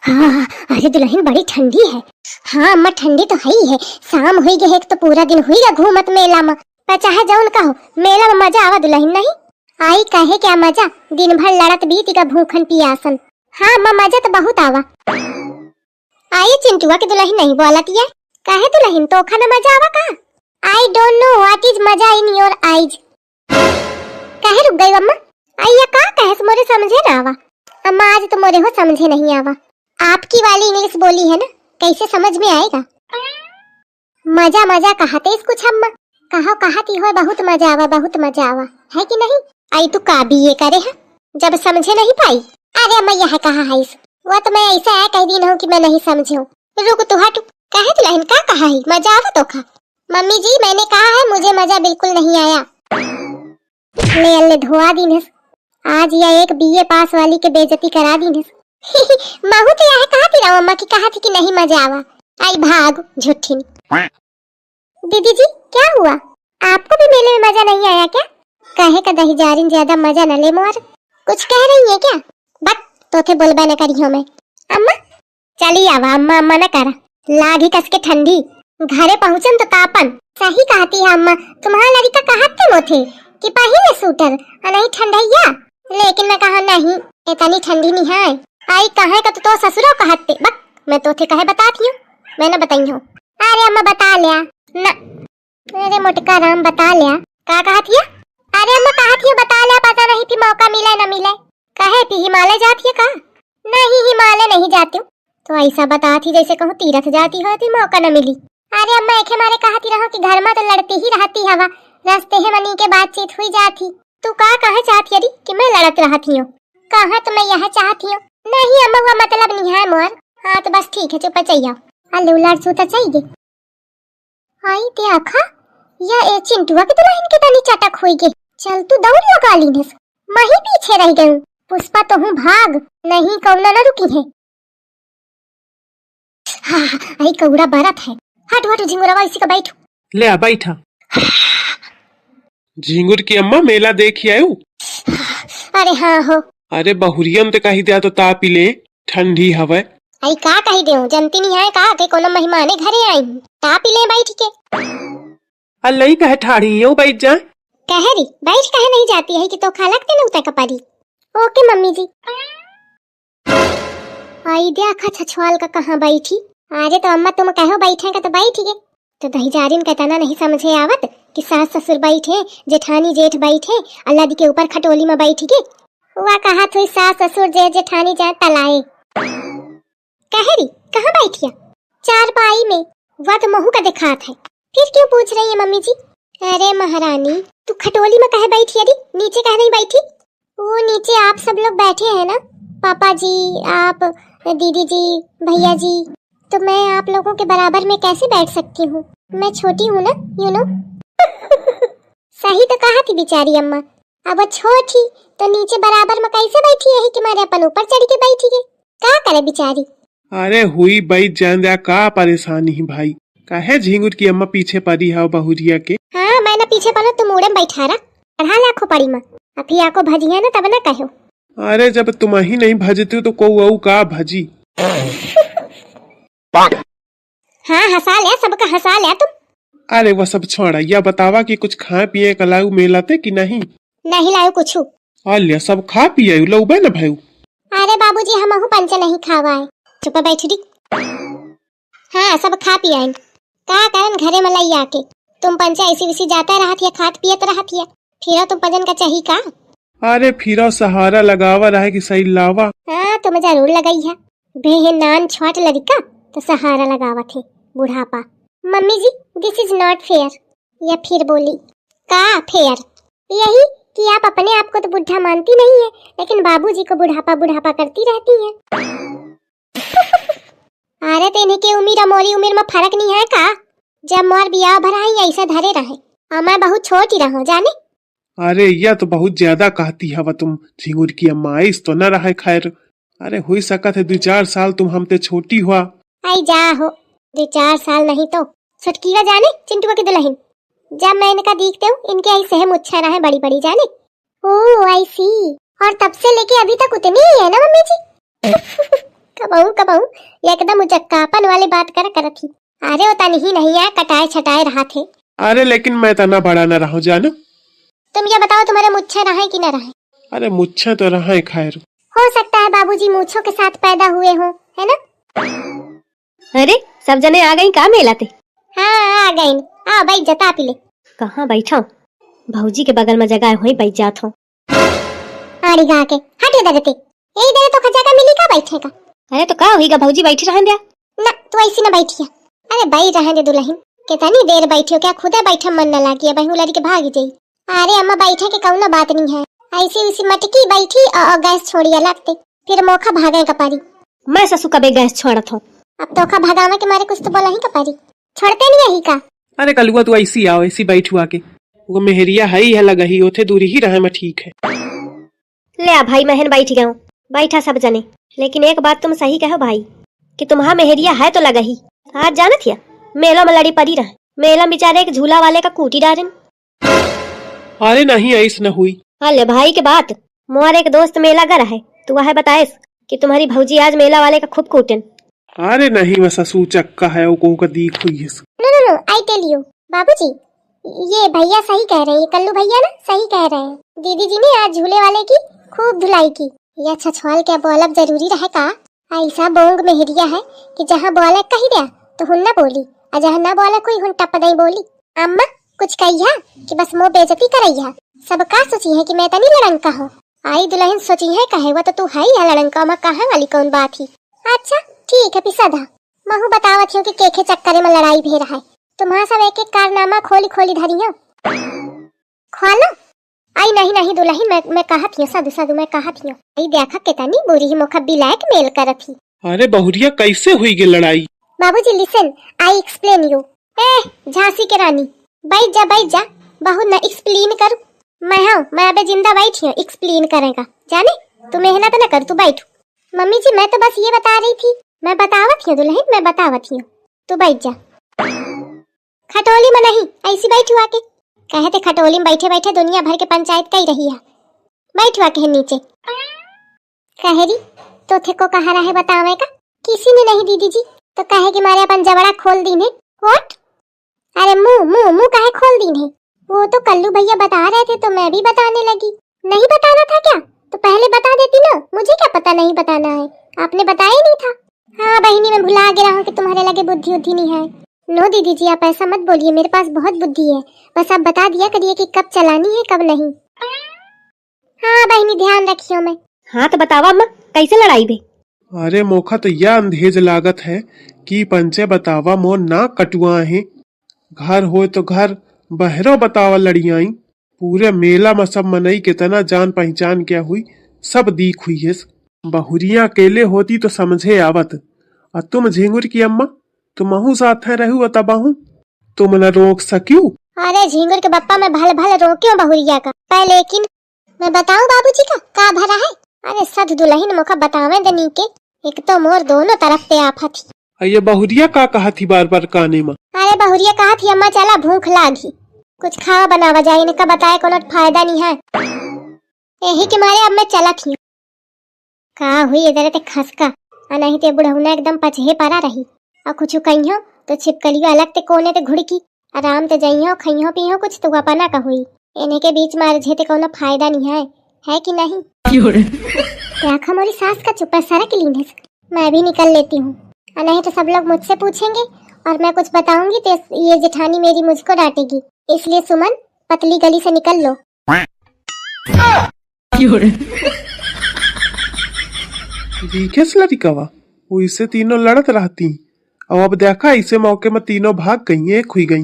हाँ, अरे दुल्हन बड़ी ठंडी है। हाँ अम्मा ठंडी तो है ही है। शाम हुई गए तो पूरा दिन हुई गा घूमत मेला में। पर चाहे जौन कहो मेला में मजा आवा दुल्हन नहीं आई कहे क्या मजा। दिन भर लड़त बीती का भूखन पियासन। हाँ अम्मा मजा तो बहुत आवा। आई चिंटुआ के दुल्हन नहीं बोलत ये कहे दुल्हन तो खाना मजा आवा का। I don't know what is मजा इन योर आईज। कहे रुक गई अम्मा। आइया का कहे मोरे समझे ना आवा। अम्मा आज तो मोरे हो समझे नहीं आवा। आपकी वाली इंग्लिश बोली है ना कैसे समझ में आएगा। मजा मजा कहते इसको अम्मा कहो कहती हो बहुत मजा आवा है कि नहीं। आई तू का भी ये करे है जब समझे नहीं पाई। अरे अम्मा यह कहा है इस वो तो मैं ऐसा है कह दिन हूँ कि मैं नहीं समझे हूँ। रुक तू हट कहे तो लहन का कहा है मजा आवा तो खा। मम्मी जी मैंने कहा है मुझे मजा बिल्कुल नहीं आया। ले अल्ले धोआ दिन आज यह एक बीए पास वाली के बेइज्जती करा दी महू तो यह कहा थी ना अम्मा की कहा थी कि नहीं मजा आवा। आई भाग झूठी। दीदी जी क्या हुआ आपको भी मेले में मजा नहीं आया क्या। कहे का दही जारिन ज्यादा मजा न ले मोर। कुछ कह रही है क्या बक तो थे बोलबा न करी हो मैं। अम्मा चली आवा अम्मा अम्मा न करा लागी कसके ठंडी घरे पहुंचन तो तापन। सही कहती है अम्मा तुम्हारा लड़का कहते मोथे कि पहले सूटर नहीं ठंडैया लेकिन मैं कहा नहीं इतनी ठंडी नहीं है। आई कहे का तो ससुरो कहते बक मैं तो थे कहे बताती हूँ मैंने बताई हूँ। अरे अम्मा बता लिया ना। अरे मोटका राम बता लिया का कहती है। अरे अम्मा कहती है बता लिया पता नहीं थी मौका मिले न मिले। कहे थी हिमालय जाती है का। नहीं हिमालय नहीं जाती हूँ तो ऐसा बताती जैसे कहूँ तीरथ जाती हो तो मौका न मिली। अरे अम्मा एक हमारे कहती रहो कि घर में तो लड़ती ही रहती हवा रास्ते है मनी के बातचीत हुई जाती। तू का कहे चाहती अरे कि मैं लड़त रहती हूँ कहा तो मैं यह चाहती हूँ। नहीं अम्मा हुआ मतलब नहीं है मोर। हाँ तो बस ठीक है चुप चाहिए अल्लू लड़ सूता चाहिए। आई ते आखा या ए चिंटुआ के दुल्हन के तनी चटक हुई गे। चल तू दौड़ लगा ली नस मैं ही पीछे रह गई। पुष्पा तो हूँ भाग नहीं कौना न रुकी है। हाँ आई कौड़ा बरत है हट हट झिंगुरवा इसी का बैठ ले आ बैठा। झिंगुर की अम्मा मेला देखी आयु। अरे हाँ हो। अरे बहुरियन ते कही दिया तो तापी ले ठंडी हवा। आई का कही दे जनती नहीं है का के कोनो मेहमाने घरे आई तापी ले बैठ के। अल्लाई कहे ठाड़ी यो बैठ जा। कहे री बैठ कहे नहीं जाती है कि तो खा लगते न उतर कपारी। ओके मम्मी जी। आई देखा छछवाल का कहाँ बैठी। अरे तो अम्मा तुम कहो बैठेगा तो बैठ गए तो दही जारिन का तना नहीं समझे आवत कि सास ससुर बैठे जेठानी जेठ बैठे अल्लाह दी के ऊपर खटोली में बैठ गए। वह कहा थी सास ससुर जेठ जेठानी जाए तलाए। कहरी कहाँ बैठिया चार पाई में वह तो महू का दिखात है फिर क्यों पूछ रही है मम्मी जी। अरे महारानी तू खटोली में कहे बैठी अरे नीचे कहे नहीं बैठी। वो नीचे आप सब लोग बैठे हैं ना पापा जी आप दीदी जी भैया जी तो मैं आप लोगों के बराबर में कैसे बैठ सकती हूँ मैं छोटी हूँ ना यू नो। सही तो कहा थी बेचारी अम्मा अब वो छोटी तो नीचे बराबर में कैसे बैठी है कि मारे अपन ऊपर चढ़ के बैठी गई क्या करे बेचारी। अरे हुई बैठ जान दिया का परेशानी भाई काहे झिंगुर की अम्मा पीछे पड़ी है बहुरिया के। हाँ मैंने पीछे पड़ा तुम मुड़े में बैठा रहा पढ़ा लाखों पड़ी माँ अभी आको भजिया ना तब ना कहो। अरे जब तुम ही नहीं भजती तो को का भजी। हाँ हंसा लिया सबका हंसा लिया तुम। अरे वो सब छोड़ा या बतावा कि कुछ खा पिए का लाऊ मेलाते कि नहीं। नहीं लाऊ कुछ अलिया सब खा पिए लो बे न भाई। अरे बाबूजी हम पंच नहीं खावा है चुप बैठ दी। हाँ सब खा पिया का कारण घरे में लाई आके तुम पंचा ऐसी वैसी जाता रहा थिया खात पियत रहा थिया फिर तुम पजन का चाहिए का। अरे फिर सहारा लगावा रहा कि सही लावा। हाँ तुम जरूर लगाई है बेहे नान छोट लड़का तो सहारा लगावा थे बुढ़ापा। Mummy ji this is not fair. या फिर बोली का फेयर यही कि आप अपने आप को तो बुढ़ा मानती नहीं है लेकिन बाबूजी को बुढ़ापा बुढ़ापा करती रहती है। अरे तेने के उम्र मोरी उम्र में फर्क नहीं है का जब मोर बियाह भरा ही ऐसा धरे रहे और मैं बहुत छोटी रहो जाने। अरे यह तो बहुत ज्यादा कहती है तुम झिंगुर की अम्मा इस तो न रहा खैर। अरे हुई सकत है 2-4 साल तुम हमते छोटी हुआ। आई जा हो 2-4 साल नहीं तो छुटकीवा जाने चिंटुआ की दुल्हन जब मैं इनका देखते हूँ इनके ऐसे है मुच्छा है बड़ी बड़ी जाने। ओह आई सी और तब से लेके अभी तक उतनी ही है ना मम्मी जी। कबहू कबहू एकदम उचक्कापन वाली बात कर थी। अरे वो तनी ही नहीं है, कटाए छटाए रहा थे। अरे लेकिन मैं तना बड़ा न रहा जानो। तुम ये बताओ तुम्हारे मुच्छे रहे कि न रहे? अरे मुच्छे तो रहा है खैर। हो सकता है बाबूजी मूछों के साथ पैदा हुए हो, है ना? अरे सब जने आ गई का मेला ते? हाँ आ गई। आ भाई जता पिले। कहाँ बैठा? भौजी के बगल में जगह हुई बैठ जात हूँ। आड़ी गा के हटे दरते। यही देर तो जगह मिली का बैठे का? अरे तो का होईगा भौजी बैठी रहन दिया। ना तू ऐसी ना बैठिया। अरे भाई रहने दे दुल्हन, कितनी देर बैठियो, क्या खुदे बैठे मन न लागी, बहू लड़ी के भाग जाई। अरे अम्मा बैठे के कौनो बात नहीं है, ऐसी उसी मटकी बैठी और गैस छोड़िया लगते, फिर मौका भागे कपारी। मैं ससु कबे गैस छोड़त हूँ। अब तो का भगावे के मारे कुछ तो बोला ही कपारी, छोड़ते नहीं यही का? अरे कलुआ तू ऐसी आओ, ऐसी बैठू आके। वो मेहरिया है ही है लगा ही, ओथे दूरी ही रहे में ठीक है। ले आ भाई महन बैठ गया हूँ, बैठा सब जने। लेकिन एक बात तुम सही कहो भाई कि तुम्हारा मेहरिया है तो लगा ही। आज जाना थिया मेला में लड़ी पड़ी रहे, मेला बेचारे एक झूला वाले का कूटी डारन। अरे नहीं ऐसा न हुई। अले भाई के बात, मोर एक दोस्त मेला गर है, तू वह बताएस कि तुम्हारी भौजी आज मेला वाले का खूब कूटन। अरे नहीं वह ससु चक्का है, वो को का दीख हुई है। नो आई टेल यू बाबूजी, ये भैया सही कह रहे हैं, ये कल्लू भैया ना सही कह रहे हैं। दीदी जी ने आज झूले वाले की खूब धुलाई की। यह छछवाल क्या बोलब जरूरी रहे का? ऐसा बोंग मेहरिया है कि जहाँ बोला कही दिया तो हुन न बोली, और जहाँ न बोला कोई हुन टप नहीं बोली। अम्मा कुछ कहिया कि बस मुँह बेइज्जती करैया। सब का सोची है कि मैं तनी लड़ंका हूँ। आई दुल्हन सोची है कहे वो तो तू है ही लड़ंका, मैं कहाँ वाली कौन बात ही। अच्छा ठीक है पिसादा, महू बतावत हूँ कि केखे चक्कर में लड़ाई भी रहा है। तुम्हारा सब एक एक कारनामा खोली खोली धरिया खोलो। आई नहीं दुल्हन, मैं कहत हूँ साधु साधु, मैं कहत हूँ। आई देखा कितनी बुरी ही मुखब्बी लायक मेल करत ही। अरे बहुरिया कैसे हुई गे लड़ाई? बाबूजी लिसन, आई एक्सप्लेन यू। ए झांसी के रानी बैठ जा, बहुत न एक्सप्लेन करूं। मैं अबे जिंदा बैठी हूँ, एक्सप्लेन करेगा जाने। तू मेहनत न कर, तू बैठ। मम्मी जी मैं तो बस ये बता रही थी, मैं बतावत हूँ दुल्हन, मैं बतावत हूँ, तू बैठ जा। खटोली में नहीं, ऐसी बैठू आके। कहते खटोली में बैठे बैठे दुनिया भर के पंचायत कही रही है। बैठू आके नीचे। कहेरी तो थे को कहा रहा है बतावे का? किसी ने नहीं दीदी जी, तो कहे कि मारे अपन जबड़ा खोल दी ने। व्हाट? अरे मुंह काहे खोल दी ने? वो तो कल्लू भैया बता रहे थे तो मैं भी बताने लगी। नहीं बताना था क्या? तो पहले बता देती ना, मुझे क्या पता नहीं बताना है, आपने बताया नहीं था। हाँ बहनी मैं भुला गया हूँ कि तुम्हारे लगे बुद्धि उद्धि नहीं है। नो दीदी जी आप ऐसा मत बोलिए, मेरे पास बहुत बुद्धि है, बस आप बता दिया करिए कि कब चलानी है कब नहीं। हाँ बहनी ध्यान रखियो मैं। हाँ तो बतावा अम्मा कैसे लड़ाई भे? अरे मोखा तो यह अंधेज लागत है कि पंचे बतावा मोर ना कटुआ है। घर हो तो घर, बहरो बतावा लड़ियाई। पूरे मेला में सब मनई कितना जान पहचान क्या हुई, सब दीख हुई है। बहुरिया अकेले होती तो समझे आवत, और तुम झिंगुर की अम्मा तुमहू साथ है रहू तबाहू, तुम न रोक सक्यू। अरे झिंगुर के बप्पा मैं भल भल रोक्यो बहुरिया का, पर लेकिन मैं बताऊं बाबूजी का भरा है। अरे सद दुल्हन मुखा बतावे दनी के, एक तो मोर दोनों तरफ पे आफत थी। ये बहुरिया का कहा थी बार बार काने में? अरे बहुरिया कहा थी अम्मा चला भूख लागी, कुछ खावा बनावा जाए, इनका बताए कोनो फायदा नहीं है, यही के मारे अब मैं चला थी। कहा हुई इधर ते खसका, नहीं ते बुढ़ौना एकदम पचहे परा रही, और कुछ कहियो तो छिपकलियो अलग ते कोने ते घुड़की, आराम ते जइयो खइयो पियो कुछ तो अपना का हुई। इन्हें के बीच मार झेते कोनो फायदा नहीं है कि नहीं? देखा मोरी सास का चुप्पा सारा क्लीन है, मैं भी निकल लेती हूँ, नहीं तो सब लोग मुझसे पूछेंगे और मैं कुछ बताऊंगी तो ये जेठानी मेरी मुझको डांटेगी। इसलिए सुमन पतली गली से निकल लो। दिखेस लड़िकवा वो इससे तीनों लड़त रहती, और अब देखा इसे मौके में तीनों भाग गई, एक हुई गई।